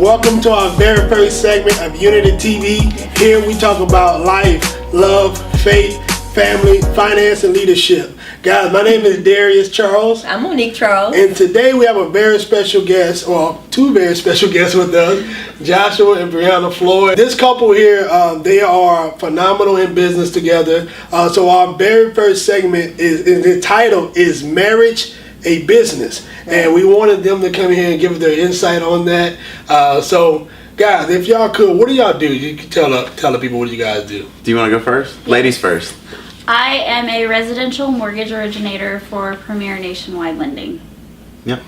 Welcome to our very first segment of Unity TV. Here we talk about life, love, faith, family, finance, and leadership. Guys, my name is Darius Charles. I'm Monique Charles. And today we have a very special guest, or two very special guests with us, Joshua and Brianna Floyd. This couple here, they are phenomenal in business together. So our very first segment is the title is Marriage a Business. And we wanted them to come here and give their insight on that. So guys, if y'all could, what do y'all do? You can tell the people what you guys do. Do you want to go first? Yeah. Ladies first. I am a residential mortgage originator for Premier Nationwide Lending. Yep.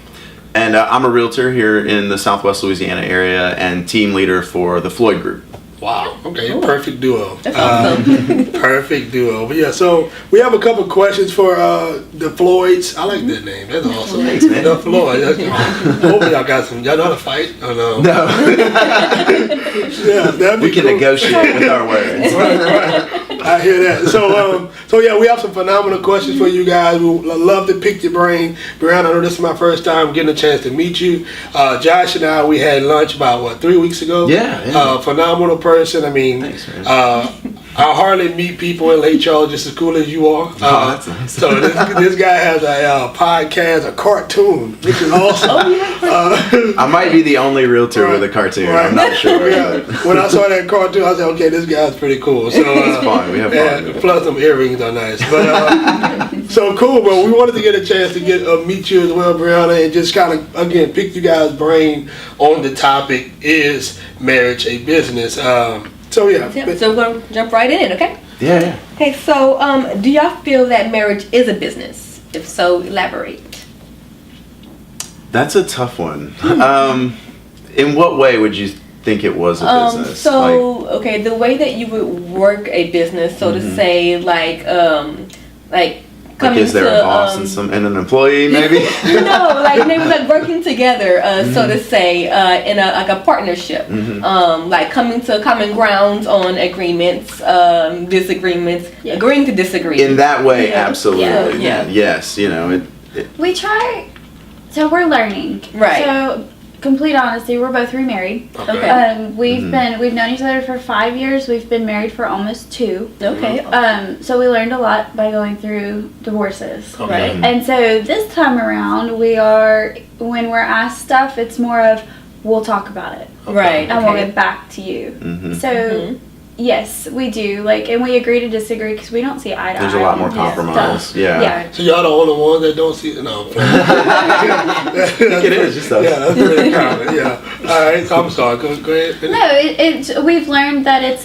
And I'm a realtor here in the Southwest Louisiana area and team leader for the Floyd group. Wow. Okay. Cool. Perfect duo. That's awesome. Perfect duo. But yeah, so we have a couple questions for the Floyds. I like that name. That's awesome. Thanks, man. The Floyd. Hopefully y'all got some. Y'all know how to fight? Or no? No. Yeah, that'd be we can cool. negotiate with our words. Right. I hear that. So yeah, we have some phenomenal questions for you guys. We love to pick your brain. Brianna, I know this is my first time getting a chance to meet you. Josh and I, we had lunch about 3 weeks ago. Yeah. Phenomenal person. I mean, thanks, man. I hardly meet people in Lake Charles just as cool as you are. That's nice. So this guy has a podcast, a cartoon, which is awesome. I might be the only realtor with a cartoon. Right. I'm not sure. Yeah. When I saw that cartoon, I said, okay, this guy's pretty cool. So it's fun. We have fun. and plus some earrings are nice. But so cool. But we wanted to get a chance to meet you as well, Brianna, and just kind of again pick you guys' brain on the topic: is marriage a business? So yeah. So we're going to jump right in, okay? Yeah. Okay, so do y'all feel that marriage is a business? If so, elaborate. That's a tough one. In what way would you think it was a business? Okay, the way that you would work a business, so to say, like coming is there to a boss and an employee, maybe? No, like maybe like working together, so to say, in a partnership, like coming to common grounds on agreements, disagreements, agreeing to disagree. In that way, absolutely. Yeah. Yes, We try, so we're learning. Right. So, complete honesty, we're both remarried. Okay. We've known each other for 5 years. We've been married for almost 2. Okay. So we learned a lot by going through divorces. Okay. Right. And so this time around, when we're asked stuff, it's more of, we'll talk about it. Right. And we'll get back to you. So, yes, we do. And we agree to disagree because we don't see eye to eye. There's a lot more on compromise. stuff. Yeah. So y'all the only ones that don't see it? No. I think it is just us. Yeah, that's pretty common. Yeah. All right. So I'm sorry. Go ahead. No, we've learned that it's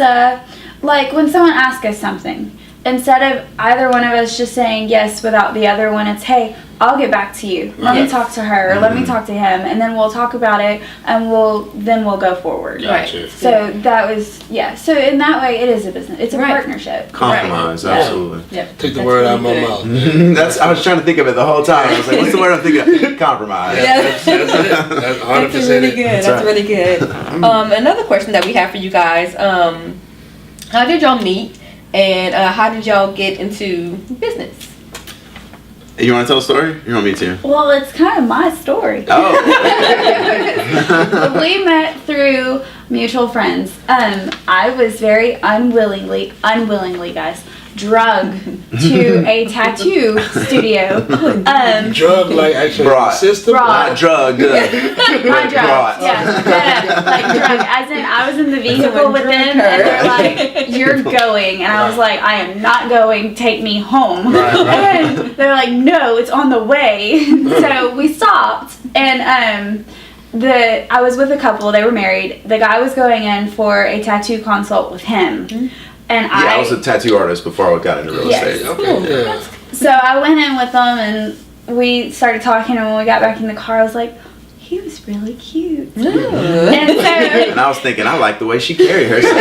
like when someone asks us something, instead of either one of us just saying yes without the other one, it's, hey, I'll get back to you. Let me talk to her, or let me talk to him, and then we'll talk about it, and we'll go forward. Gotcha. Right. So that was, So in that way, it is a business. It's a partnership. Compromise, absolutely. Yep. Take the word out of my mouth. I was trying to think of it the whole time. I was like, what's the word I'm thinking of? Compromise. Yeah. That's it. That's 100% That's really it. good. That's really good. Another question that we have for you guys: how did y'all meet, and how did y'all get into business? You want to tell a story? You want me to? Well, it's kind of my story. Oh. We met through mutual friends. I was very unwillingly, guys, drugged to a tattoo studio. Drug like actually Brought. system? Not drug. Not drugs. Yeah. Like drug. As in, I was in the vehicle with them, and they're like, "You're going," and I was like, "I am not going. Take me home." Right. And they're like, "No, it's on the way." So we stopped, and I was with a couple. They were married. The guy was going in for a tattoo consult with him. And I was a tattoo artist before I got into real estate. Okay. Yeah. So I went in with them, and we started talking, and when we got back in the car, I was like, he was really cute. And I was thinking, I like the way she carried herself.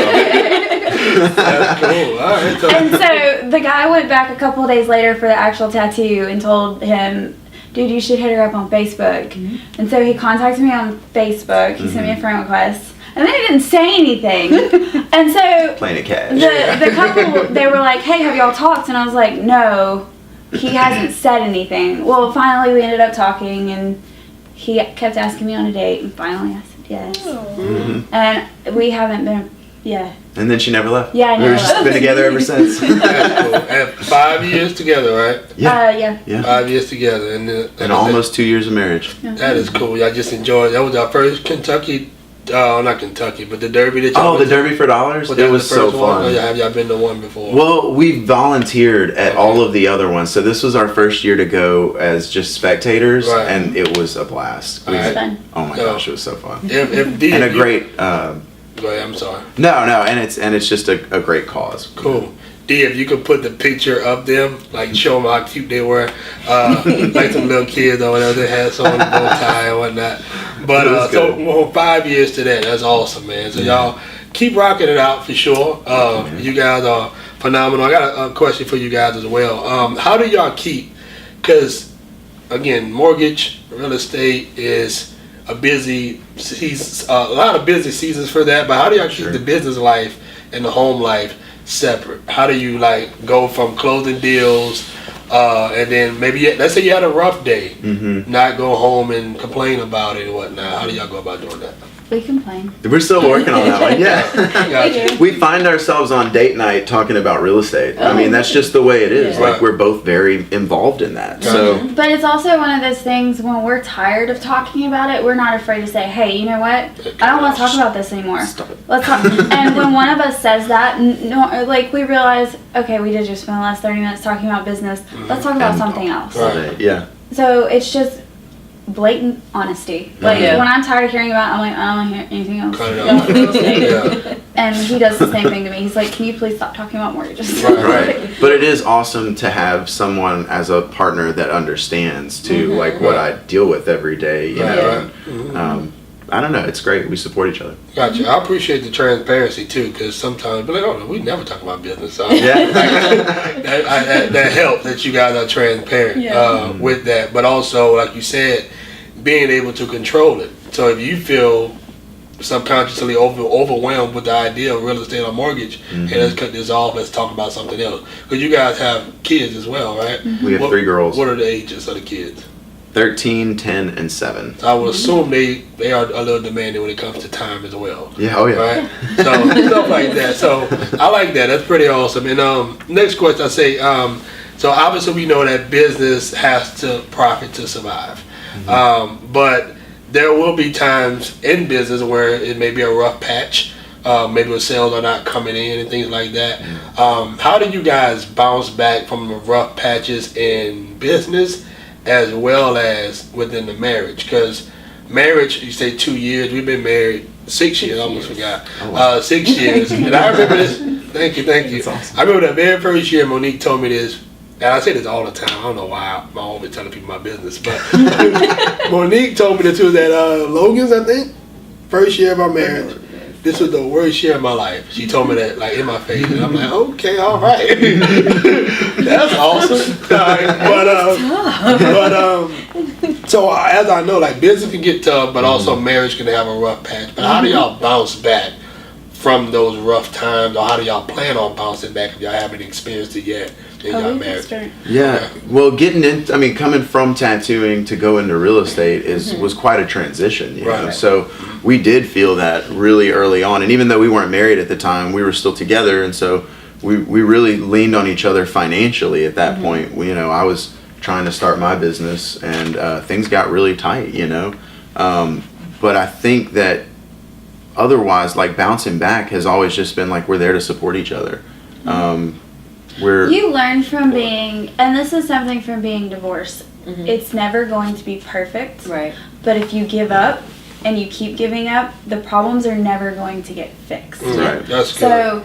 That's cool. All right. And so the guy went back a couple of days later for the actual tattoo and told him, dude, you should hit her up on Facebook. And so he contacted me on Facebook. He sent me a friend request. And then he didn't say anything. And so Playing it cash. the couple, they were like, hey, have y'all talked? And I was like, no, he hasn't said anything. Well, finally we ended up talking, and he kept asking me on a date, and finally I said Yes. Oh. And we haven't been. Yeah. And then she never left. Yeah, I never We've just left. been together ever since. That's cool. And 5 years together, right? Yeah. Yeah. 5 years together, And almost 2 years of marriage. That is cool. I just enjoyed. That was our first Kentucky. Not Kentucky, but the Derby that y'all Oh, the Derby for dollars? Was It that was the so first one? Or fun. have y'all been to one before? Well, we volunteered at all of the other ones. So this was our first year to go as just spectators, Right. and it was a blast. All right. Fun. Oh my gosh, it was so fun. If D, And a if you- great, Go ahead. I'm sorry. no, and it's just a great cause. Cool. D, if you could put the picture of them, like show them how cute they were, like some little kids or whatever, they had some bow tie and whatnot. But It was so good. well, 5 years to that, that's awesome, man. So y'all keep rocking it out for sure. You guys are phenomenal. I got a question for you guys as well. How do y'all keep? Because again, mortgage, real estate is a busy season, a lot of busy seasons for that. But how do y'all keep the business life and the home life separate? How do you like go from closing deals and then maybe let's say you had a rough day, not go home and complain about it and whatnot? How do y'all go about doing that? We complain. We're still working on that one. Yeah. Gotcha. We find ourselves on date night talking about real estate. I mean, that's just the way it is. Yeah. Like, we're both very involved in that. So, But it's also one of those things when we're tired of talking about it, we're not afraid to say, hey, you know what? I don't want to talk about this anymore. Stop it. Let's talk. And when one of us says that, no, like we realize, okay, we did just spend the last 30 minutes talking about business. Let's talk about And- something else. Right. yeah. So it's just blatant honesty. Like Yeah. when I'm tired of hearing about it, I'm like, I don't want to hear anything else. Cut it about off. real estate. Yeah. And he does the same thing to me. He's like, can you please stop talking about mortgages? Right. But it is awesome to have someone as a partner that understands too, like what I deal with every day. You Right, know, right. I don't know. It's great. We support each other. Gotcha. I appreciate the transparency too, because sometimes, but like, oh, no, we never talk about business. So Yeah. that helps that you guys are transparent with that, but also, like you said, being able to control it. So if you feel subconsciously overwhelmed with the idea of real estate or mortgage, hey, let's cut this off. Let's talk about something else. Because you guys have kids as well, right? We have 3 girls. What are the ages of the kids? 13, 10, and 7. So I would assume they are a little demanding when it comes to time as well. Yeah. Oh yeah. Right? So stuff like that. So I like that. That's pretty awesome. And next question I say, so obviously we know that business has to profit to survive. But there will be times in business where it may be a rough patch. Maybe when sales are not coming in and things like that. How do you guys bounce back from the rough patches in business as well as within the marriage? Because marriage, you say 2 years, we've been married 6 years, I almost forgot. Oh, wow. 6 years. And I remember this, thank you. That's awesome. I remember that very first year Monique told me this, and I say this all the time, I don't know why I'm always telling people my business, but Monique told me this was at Logan's, I think, first year of our marriage. This was the worst year of my life. She told me that, like, in my face, and I'm like, okay, all right. That's awesome. All right. But so as I know, like, business can get tough, but also marriage can have a rough patch. But how do y'all bounce back from those rough times, or how do y'all plan on bouncing back if y'all haven't experienced it yet in y'all marriage? Yeah. Well, coming from tattooing to go into real estate was quite a transition, you know. Right. So we did feel that really early on, and even though we weren't married at the time, we were still together, and so we really leaned on each other financially at that point. I was trying to start my business, and things got really tight, you know. But I think that otherwise, like, bouncing back has always just been like we're there to support each other. You learn from being, and this is something from being divorced. It's never going to be perfect. Right. But if you give up and you keep giving up, the problems are never going to get fixed. Right. That's good. So,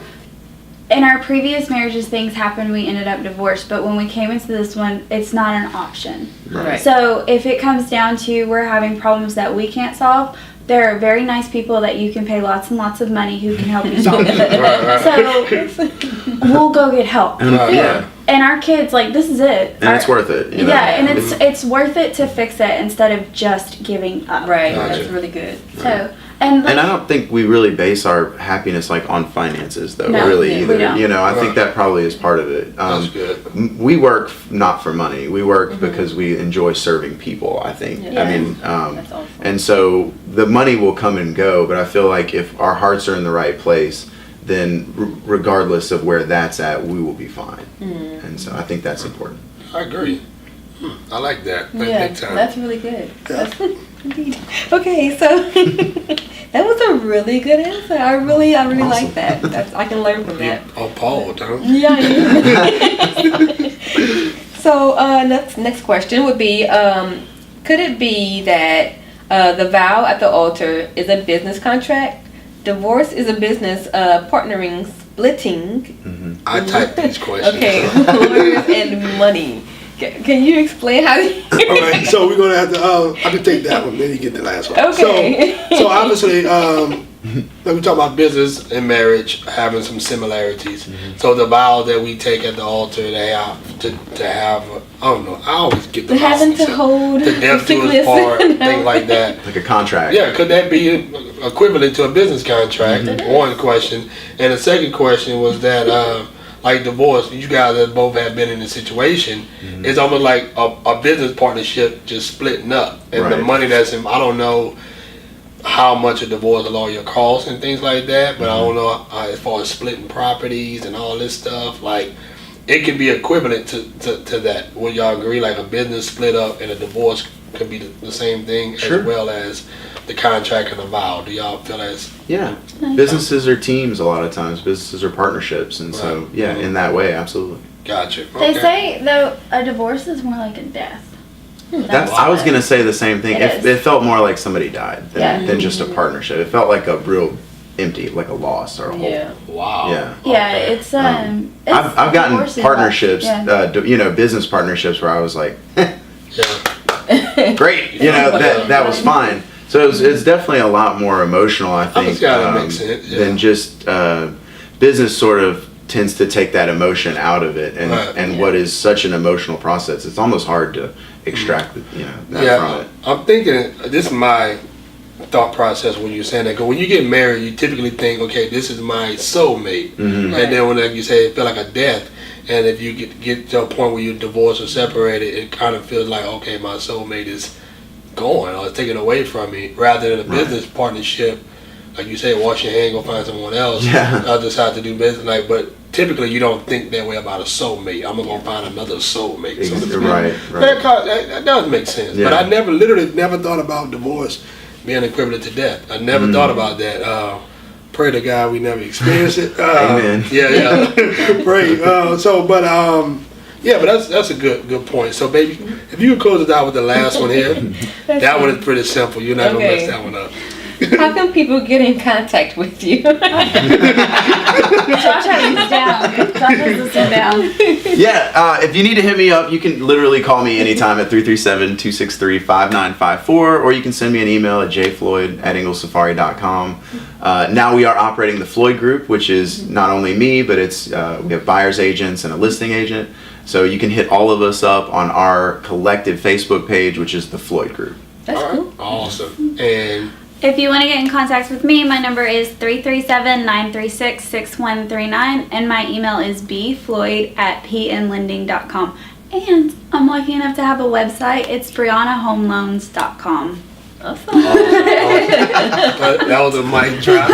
in our previous marriages, things happened. We ended up divorced. But when we came into this one, it's not an option. Right. So, if it comes down to we're having problems that we can't solve, there are very nice people that you can pay lots and lots of money who can help you solve it. Right. So, we'll go get help. Yeah. And our kids, like, this is it. And it's worth it. You know? Yeah, and it's worth it to fix it instead of just giving up. Right. Gotcha. That's really good. So And like, And I don't think we really base our happiness like on finances though, No, really we either. don't. You know, I Right. think that probably is part of it. That's good. We work not for money. We work because we enjoy serving people, I think. Yeah. I mean, That's awesome. and so the money will come and go, but I feel like if our hearts are in the right place, then regardless of where that's at, we will be fine. And so I think that's important. I agree. I like that. Yeah, Big time. that's really good. Yeah. That's, indeed. Okay, so that was a really good answer. I really Awesome. like that. I can learn from that. Appalled, huh? Yeah. So next question would be, could it be that the vow at the altar is a business contract? Divorce is a business partnering, splitting. I typed these questions. Okay, lawyers and money. Can you explain how? All right, so we're gonna have to. I can take that one. Then you get the last one. Okay. So obviously, let me talk about business and marriage having some similarities. So the vow that we take at the altar, they have to have. I don't know. I always get the Having to hold the death to sickness, us part, no. things like that. Like a contract. Yeah, could that be equivalent to a business contract? One question, and the second question was that. Like divorce, you guys that both have been in a situation, it's almost like a business partnership just splitting up. And the Right. money that's in, I don't know how much a divorce lawyer costs and things like that, but I don't know as far as splitting properties and all this stuff, like it can be equivalent to that. Would y'all agree? Like a business split up and a divorce could be the same thing Sure. as well as the contract and the vow. Do y'all feel that's Yeah. Businesses are teams a lot of times. Businesses are partnerships. And so, Right. yeah, in that way, absolutely. gotcha? they Okay. say though a divorce is more like a death. That's, I was going to say the same thing. It is. It felt more like somebody died than, Yeah. than just a partnership. It felt like a real empty, like a loss or a hole. Yeah. Wow. Yeah. Yeah, Okay. it's I've gotten divorce is partnerships, like- yeah. business partnerships where I was like, Yeah. great, that was fine. So it's definitely a lot more emotional, I think, it's gotta make sense, yeah. than just business sort of tends to take that emotion out of it, and Right. and what is such an emotional process, it's almost hard to extract that from Yeah, it. I'm thinking, this is my thought process when you're saying that, because when you get married, you typically think, okay, this is my soulmate. Mhm. And then when, like you say, it feel like a death, and if you get to a point where you're divorced or separated, it kind of feels like, okay, my soulmate is gone or it's taken away from me, rather than a business partnership. Like you say, wash your hand, go find someone else. Yeah. I'll decide to do business. But typically you don't think that way about a soulmate. I'm gonna go find another soulmate. So to speak. Right. That does make sense. Yeah. But I literally never thought about divorce being equivalent to death. I never thought about that. Pray to God we never experienced it. Amen. Yeah. Pray. But that's a good point. So, baby, if you could close it out with the last one here, that one is pretty simple. You're not gonna Okay. mess that one up. How can people get in contact with you? Josh has this down. Josh has this one down. Yeah, if you need to hit me up, you can literally call me anytime at 337-263-5954, or you can send me an email at jfloyd@inglesafari.com. Now we are operating the Floyd Group, which is not only me, but it's we have buyer's agents and a listing agent. So you can hit all of us up on our collective Facebook page, which is the Floyd Group. That's All right. cool. Awesome. And If you want to get in contact with me, my number is 337-936-6139, and my email is bfloyd@pnlending.com. And I'm lucky enough to have a website. It's briannahomeloans.com. Awesome. that was a mic drop.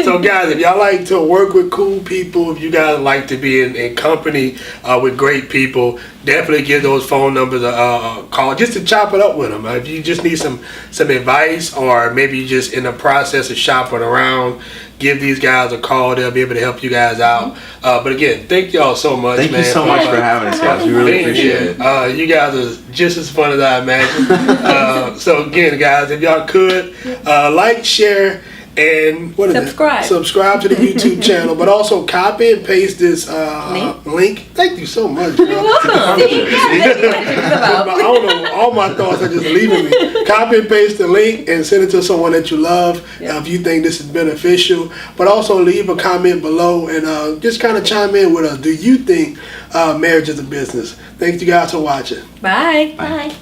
So guys, if y'all like to work with cool people, if you guys like to be in company with great people, definitely give those phone numbers a call just to chop it up with them. If you just need some advice, or maybe you're just in the process of shopping around, give these guys a call. They'll be able to help you guys out. But again, thank y'all so much, Thank man. you so much for having us, guys. We really being appreciate here. it. You guys are just as fun as I imagined. So again, guys, if y'all could like, share, and Subscribe. Subscribe to the YouTube channel, but also copy and paste this link. Thank you so much. You're welcome. I don't know. All my thoughts are just leaving me. Copy and paste the link and send it to someone that you love if you think this is beneficial. But also leave a comment below and just kind of chime in with us. Do you think marriage is a business? Thank you guys for watching. Bye. Bye.